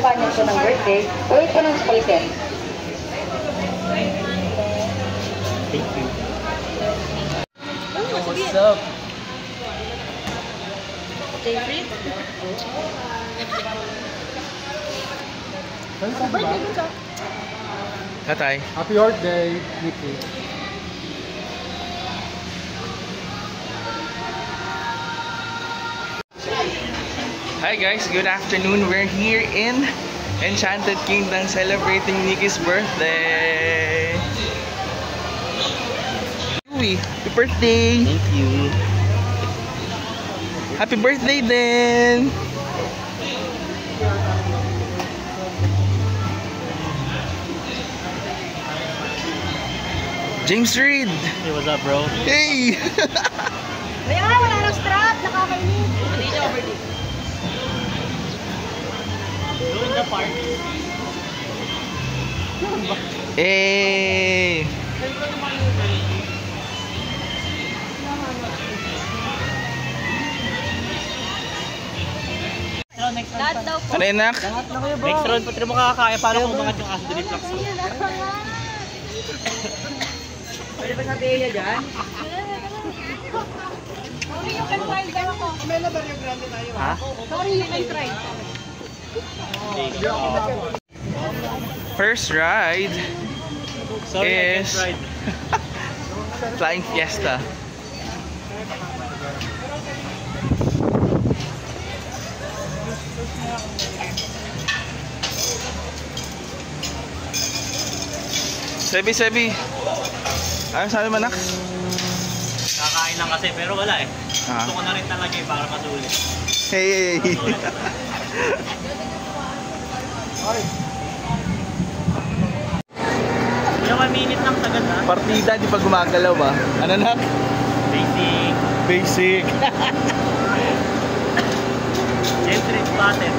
companion ko ng birthday, wait ko ng spices. Thank you. What's up? Favorite? Tatay. Happy birthday, Nikki. Hi guys, good afternoon. We're here in Enchanted Kingdom celebrating Nikki's birthday. Happy birthday! Thank you. Happy birthday din! James Reid! Hey, what's up, bro? Hey! Kaya nga, wala nang strap. Nakakainis. Hindi niya overday. Doing the party. Hey! Lahat daw po. Ano yun, Nak? Next round, pati na makakaya. Paano kung umangat yung aso din yung flux? Pwede ba sabihin niya dyan? Sorry, you can try daw ako. Ha? Sorry, you can try. First ride Sorry, I is can't ride. Flying Fiesta. Sebi. Ano sabi mo, Nak? Kakain lang kasi, pero wala eh. Ah. Gusto ko na rin talaga eh, para masulit. Hey! Kuya, 1 minute lang sagad ha. Partida, di pa gumagalaw ba? Ano, Nak? Basic. Basic. Entry spotted.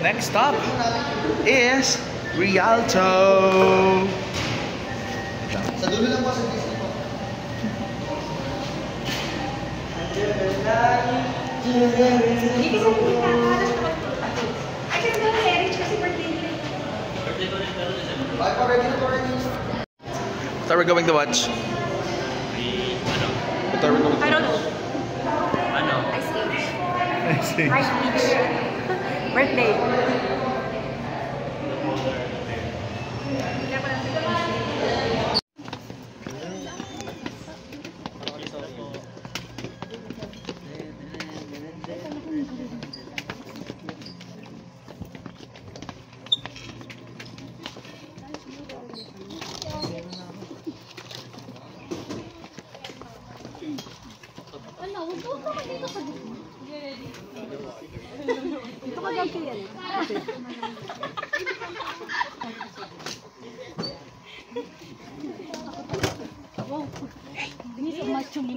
Next stop is Rialto. Sa dulo lang po sa Disney po. Hindi kasi hindi ka alas na magpunta. I can go marriage kasi birthday niya. Bye po, ready na po rin. What are we going to watch? Ano? What are we going to I don't know. Ano? Ice Age. watch? Ice Beach. Birthday. Ito ka daw yan. Ini sa macho mo.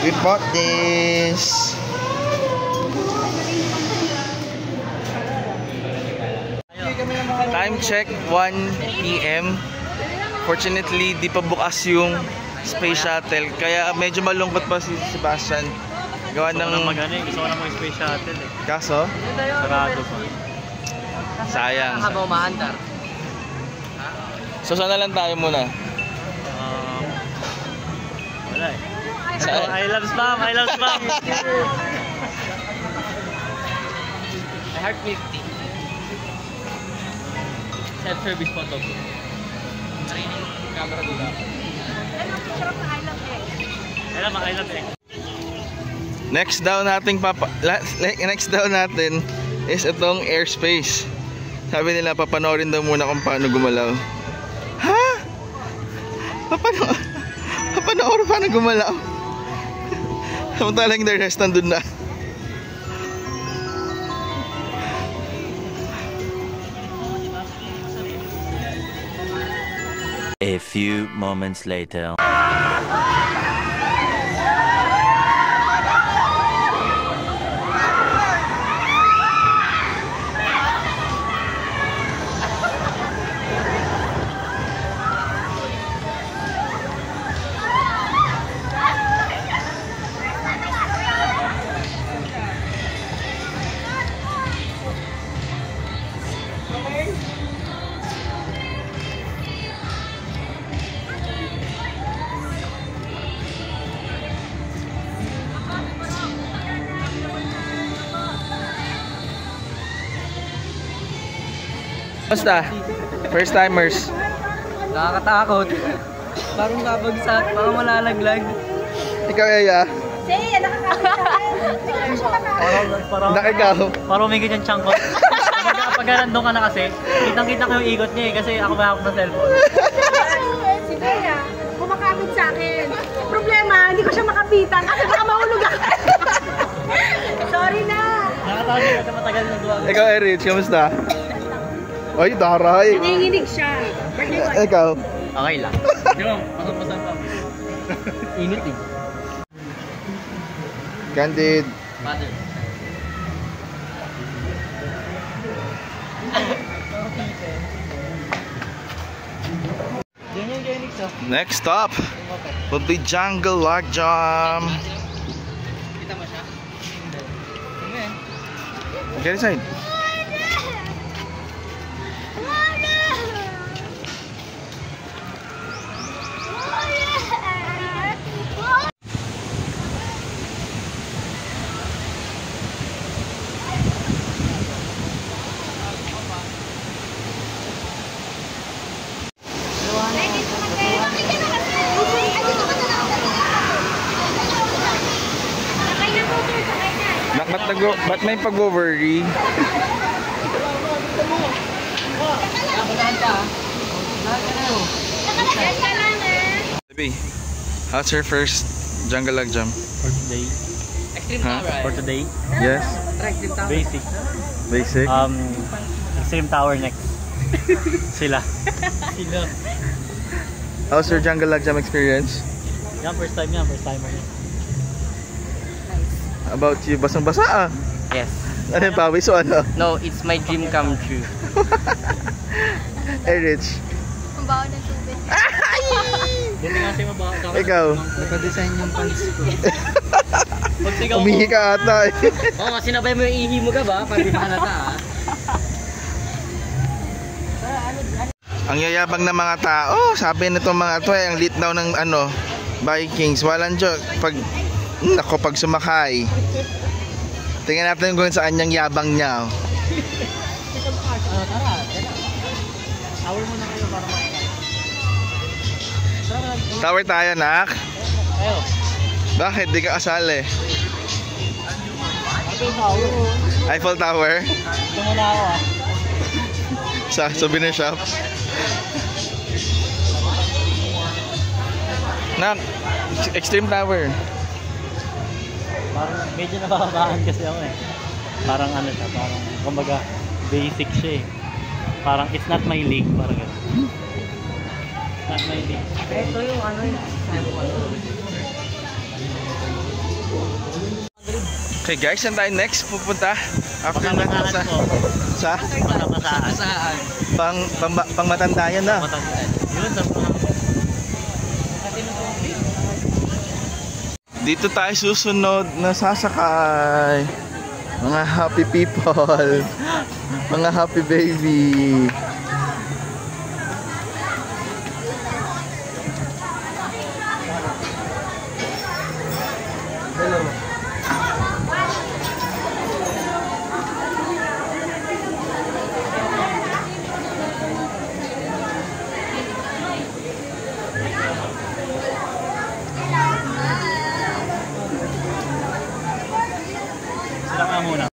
We bought this. Time check 1 PM. Fortunately, di pa bukas yung space shuttle. Kaya medyo malungkot pa si Sebastian. Gawa Gusto ko ng... na gusto ko na mag-space shuttle eh. Kaso? Sarado pa. Sayang. Habang maandar. So sana lang tayo muna. Wala eh. Saan? I love spam! I love spam! I heart 50. Self-service po to. Training camera dito. Ano ang picture of the I love you? I love it. Next down natin is itong airspace. Sabi nila papanoorin daw muna kung paano gumalaw. Ha? Papanoorin paano gumalaw? Samantalang the rest nandun na. A few moments later. Basta, first timers. Nakakatakot. Parang babagsak, parang malalaglag. Ikaw, Yaya. Say, nakakakita siya Parang Ikaw. parang may ganyan chunk ko. Pag nandun ka na kasi, kitang-kita ko yung ikot niya eh, kasi ako mahawak ng cellphone. Si Bea, kumakapit sa akin. Problema, hindi ko siya makapitan kasi baka mahulog ako. Sorry na. Nakatawa siya kasi matagal na duwag. Ikaw, Erich, kamusta? Ay, daray. Nanginginig siya. Birthday boy. Ikaw. Okay lang. Di ba? Pasang-pasang pa. Init eh. Candid. Mother. Yan yung Genix oh. Next stop will be Jungle Logjam. Kita mo siya? Hindi. Get inside. Ba't may pag-worry? Baby, how's your first Jungle Logjam? For today. Extreme Huh? Tower. For today. Yes? Extreme Tower. Basic. Basic? Extreme Tower next. Sila. How's your Jungle Logjam experience? Yan, first timer yan. About you, basang-basa ah. Yes. Ano yung pawis o ano? No, it's my dream come true. Erich, Ang bawa ng tubig. Buti nga siya mabaka. ikaw. Nakadesign yung pants ko. Pagsigaw ko. Umihi ka ata eh. Oo, sinabay mo yung ihi mo ka ba? Para di mahalata ah. Ang yayabang ng mga tao, sabi nitong mga to ay ang lit daw ng ano, Vikings. Walang joke. Pag sumakay. Tingnan natin kung saan yung yabang niya. Tara. Hour muna kayo para makita. Tower tayo, nak. Ayo. Bakit? Di ka kasali. Eiffel Tower. Eiffel Tower? Ito muna ako ah. Sa souvenir shop. Nak, Extreme Tower. Parang medyo nababaan kasi ako eh. Parang ano siya, parang kumbaga basic siya eh. Parang it's not my league, parang gano'n. It's not my league. Ito yung ano yung Okay guys, saan tayo next pupunta? After Pagkamasahan sa ko. sa Pagkamasahan. saan? pang matandayan na. Matanggal. Yun, sa Dito tayo susunod na sasakay. Mga happy people. Mga happy baby. Sila nga muna.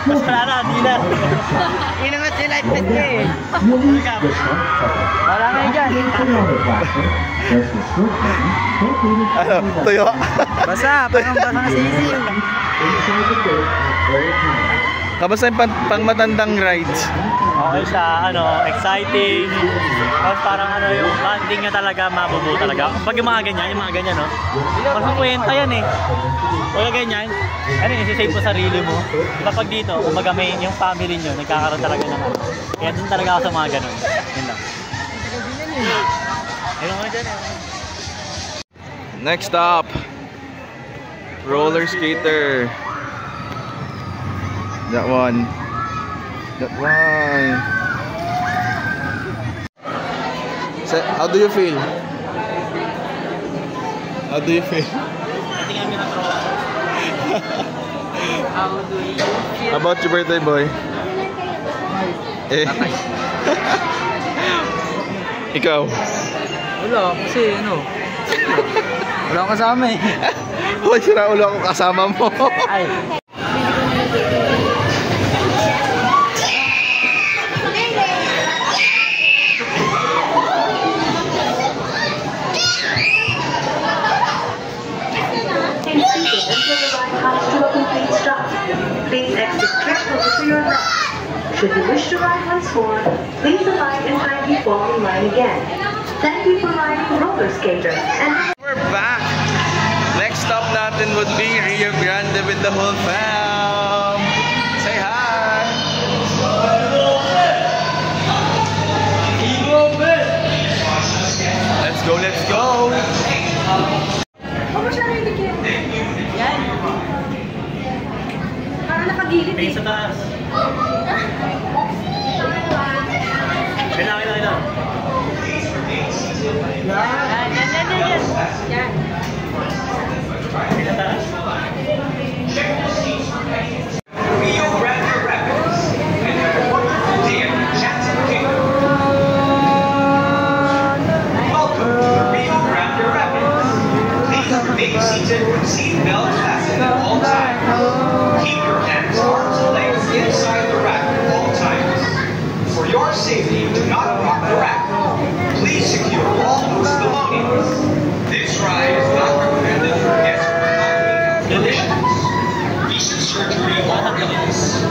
Mas wala na, di na. Inangat si Lightpad niya eh. Wala na dyan. Ano? Tuyo? Basa, basa na sisiw. Kamusta yung pang matandang rides? Okay siya, ano, exciting. Tapos parang ano, yung bonding niya talaga, mabubuo talaga. Pag yung mga ganyan, no? Mas kwenta yan eh. Wala ganyan, ano, isi-save mo sarili mo. Kapag dito, kumbaga may yung family nyo, nagkakaroon talaga ng ano. Kaya dun talaga ako sa mga ganun. Yun lang. Ayun nga dyan eh. Next stop, roller skater. That one. So, how do you feel? How do you feel? How do you feel? How about your birthday boy? Eh. Ikaw? Wala, kasi ano. Wala akong kasama eh. Hoy, sira ulo ako kasama mo. Ay. Please exit carefully to your left. Should you wish to ride once more, please alight and kindly fall in line again. Thank you for riding roller skater. And We're back. Next stop natin would be Rio Grande with the whole fam. Say hi. Let's go, let's go. Huwag mo siya rinigyan. Yan. Parang nakagilid eh. May sa taas. Kailangan. Yan. Yan. May sa taas. Rio Grande Rapids and dear Jackson King. Welcome to the Rio Grande Rapids. Please remain seated with seatbelt fastened at all times. Keep your hands, arms, and legs inside the rack at all times. For your safety, do not rock the rack. Please secure all loose belongings. This ride is not recommended for guests with health conditions. Recent surgery or illness.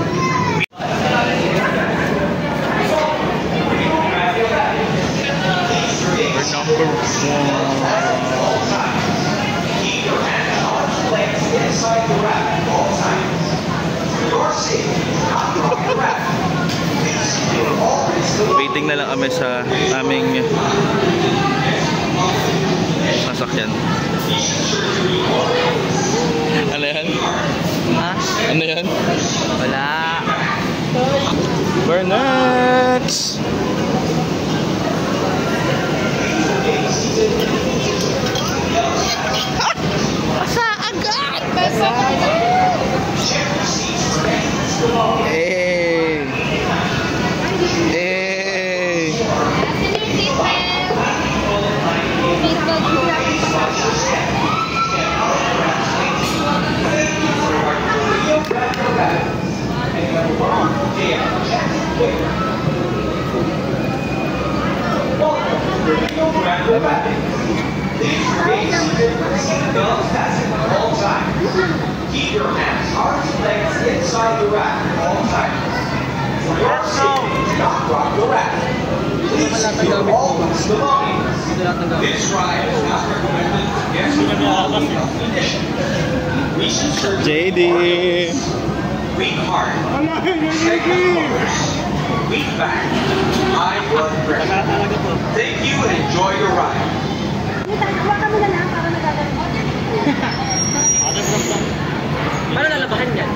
Waiting na lang kami sa aming sasakyan. Ano yan? Ha? Ano yan? Wala. Burnets! Basa agad! Basa agad! Hey! Hey! Please remain seated with seatbelt fastened at all times. Keep your hands, arms, and legs inside the rack at all times. For your safety, do not rock the rack. Please secure all loose belongings. This ride is not recommended for guests with quality of condition. Recent surgery. JD. Weak heart, segment motors, weak back, high blood pressure. Thank you and enjoy your ride. Hawakan mo na lang para nagagaling. Paano lalabahan yan?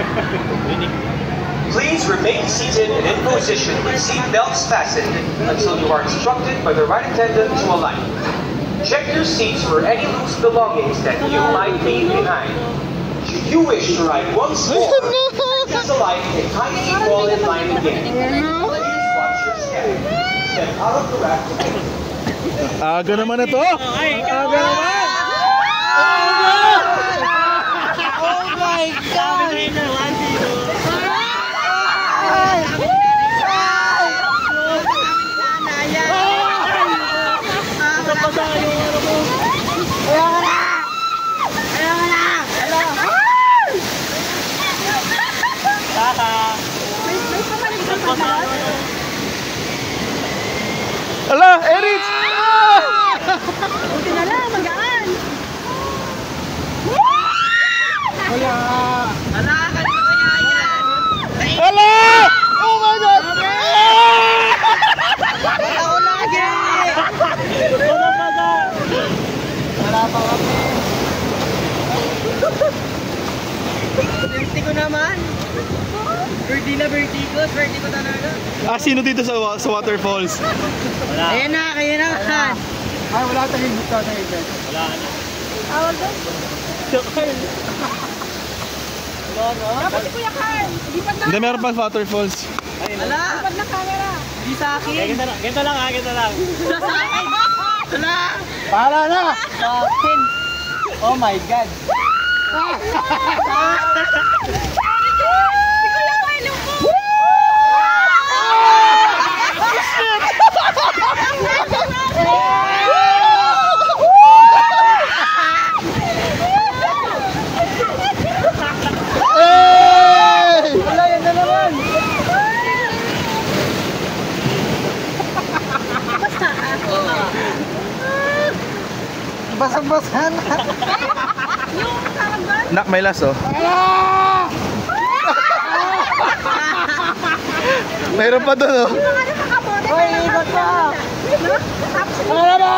Please remain seated and in position with seat belts fastened until you are instructed by the ride attendant to alight. Check your seats for any loose belongings that you might leave behind. Should you wish to ride once more, please alight and kindly fall in line again. Please watch your step. Step out of the rack. Aga naman ito! Aga naman! Oh my God! Ala, Erich! Buti na lang, magaan. Ala! Oh my God! Birthday ko naman. Birthday na birthday ko. Birthday ko talaga. Sino dito sa waterfalls? Wala. Ayan na, kayo na. Ay, wala tayong gusto sa event. Wala na. Awag doon. Dapat si Kuya Carl. Lipat na. Hindi, meron pang waterfalls. Wala. Lipat na camera. Di sa akin. Ganito lang ha, ganito lang. Sa akin. Wala. Para na! Sa akin. Oh my God. Basang-basahan na. Yung karambal. Nak, may laso. Mayroon pa doon, oh. Yung mga nakakabote. Uy, ikot ka. Wala na!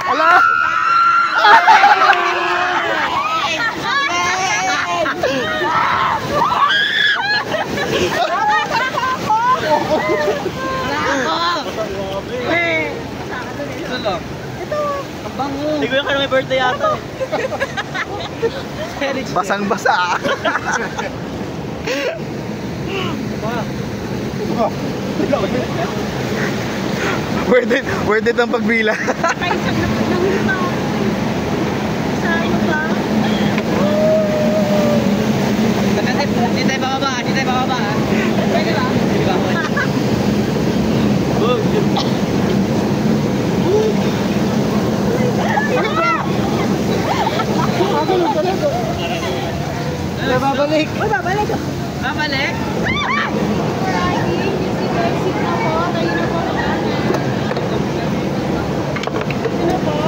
Ala! Hindi ko yung kaya may birthday yata. Basang-basa. Worth it ang pagbila. Kaisang nahulma ako. Sa ano ba? Hindi tayo bababa, hindi tayo bababa. Pwede ba? Hindi ba? Babalik. Uy, babalik. Babalik? Exit na po. Tayo na po. Ito na po.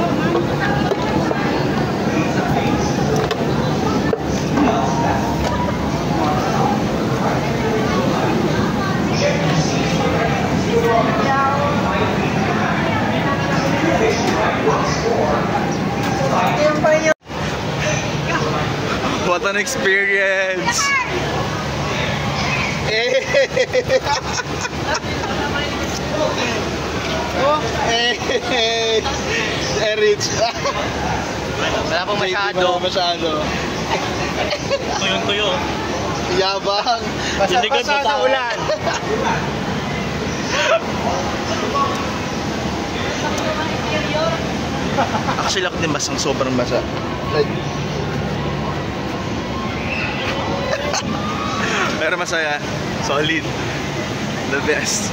What an experience! Erich! Wala pong masyado. Wala masyado. Tuyong-tuyo. Yabang! Diligan mo sa ulan. Actually, ako din basang sobrang basa. Like, Pero masaya. Solid. The best.